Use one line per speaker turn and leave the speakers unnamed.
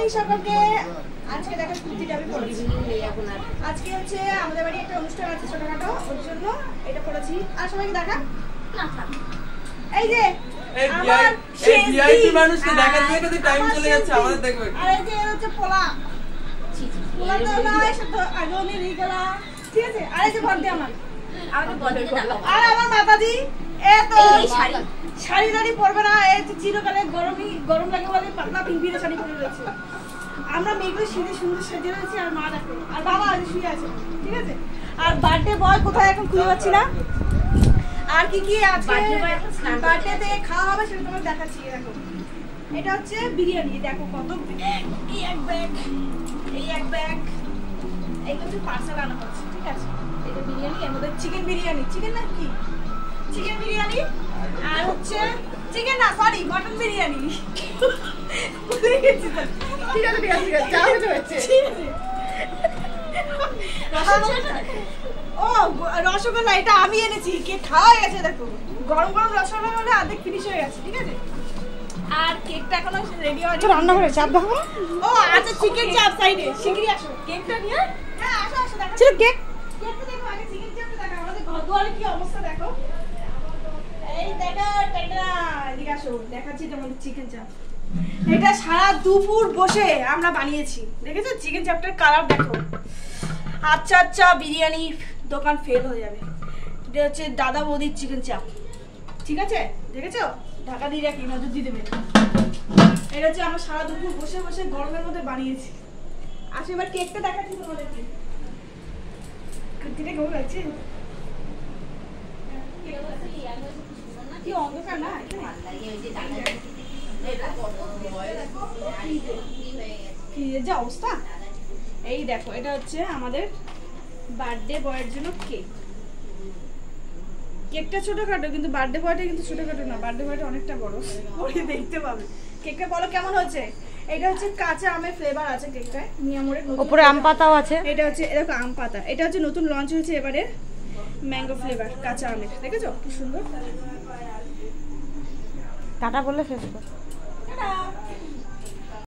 Morning সকলকে। আজকে দেখো কুর্তিটা আমি পরেছি। আজকে হচ্ছে আমাদের বাড়ি একটা অনুষ্ঠান আছে ছোটখাটো, ওর জন্য এটা পরেছি। আর সবাইকে দেখা না থাক, এই যে আমার ভিআইপি মানুষকে দেখাতে দেখাতে টাইম চলে যাচ্ছে, আমাদের দেখবে। আর এই যে হচ্ছে পোলা পোলা তো নয়, শুধু আগে উনি রিগলা, ঠিক আছে। আর এই যে বড়দি আমার, আমাকে বড়দি দেখাও। আর আমার মাতাজি এ তো শাড়ি দাড়ি পরবে না, এই তো চিরকালে গরম লাগে বলে পাতলা পিঙ্কির শাড়ি পরে রয়েছে। আমরা মেয়েগুলো শীতে সুন্দর সেজে রয়েছি। আর মা দেখো, আর বাবা আজ শুয়ে আছে, ঠিক আছে। আর বার্থডে বয় কোথায় এখন খুঁজে পাচ্ছি না। আর কি কি আছে বার্থডেতে খাওয়া হবে সেটা তোমাকে দেখাচ্ছি। দেখো এটা হচ্ছে বিরিয়ানি, দেখো কত, এই এক ব্যাগ, এই এক ব্যাগ, এই হচ্ছে পার্সেল আনা হচ্ছে, ঠিক আছে। এটা বিরিয়ানি, এর মধ্যে চিকেন বিরিয়ানি, চিকেন না কি চিকেন বিরিয়ানি, আর হচ্ছে চিকেন না সরি মটন বিরিয়ানি, ভুলে গেছি তো। ঠিক আছে ঠিক আছে ঠিক আছে, যা হয়েছে হয়েছে, ঠিক আছে। ও রসগোল্লা এটা আমি এনেছি, কে খাওয়া গেছে দেখো, গরম গরম রসগোল্লা হলে অর্ধেক ফিনিশ হয়ে গেছে, ঠিক আছে। আর কেকটা এখনো রেডি হয়নি, রান্না করে চাপ দেখাবো। ও আচ্ছা চিকেন চাপ সাইডে, শিগগিরই আসো কেকটা নিয়ে। হ্যাঁ আসো আসো, দেখো চলো কেক কেকটা দেখো, আগে চিকেন চাপটা দেখো। আমাদের ঘর দুয়ারে কি অবস্থা দেখো, এই দেখো টাটা, এদিকে আসো দেখাচ্ছি তোমাদের চিকেন চাপ। এটা সারা দুপুর বসে আমরা বানিয়েছি, দেখেছো চিকেন চাপটার কালার দেখো। আচ্ছা আচ্ছা বিরিয়ানি দোকান ফেল হয়ে যাবে। এটা হচ্ছে দাদা বৌদির চিকেন চাপ, ঠিক আছে দেখেছো, ঢাকা দিয়ে রাখি নজর দিয়ে দেবে। এটা হচ্ছে আমরা সারা দুপুর বসে বসে গরমের মধ্যে বানিয়েছি। আসো এবার কেকটা দেখাচ্ছি তোমাদেরকে। কুর্তিটা কেমন লাগছে, কি অন্ধকার না, কি যে অবস্থা। এই দেখো এটা হচ্ছে আমাদের বার্থডে বয়ের জন্য কেক। কেকটা ছোটখাটো কিন্তু বার্থডে বয়টা কিন্তু ছোটখাটো না, বার্থডে বয়টা অনেকটা বড়, পরে দেখতে পাবে। কেকটা বলো কেমন হচ্ছে। এটা হচ্ছে কাঁচা আমের ফ্লেভার আছে কেকটায়, মিয়ামোরের উপরে আম পাতাও আছে। এটা হচ্ছে দেখো আম পাতা, এটা হচ্ছে নতুন লঞ্চ হয়েছে এবারে, ম্যাঙ্গো ফ্লেভার কাঁচা আমের, দেখেছো কি সুন্দর। টাটা বললে শেষ কর।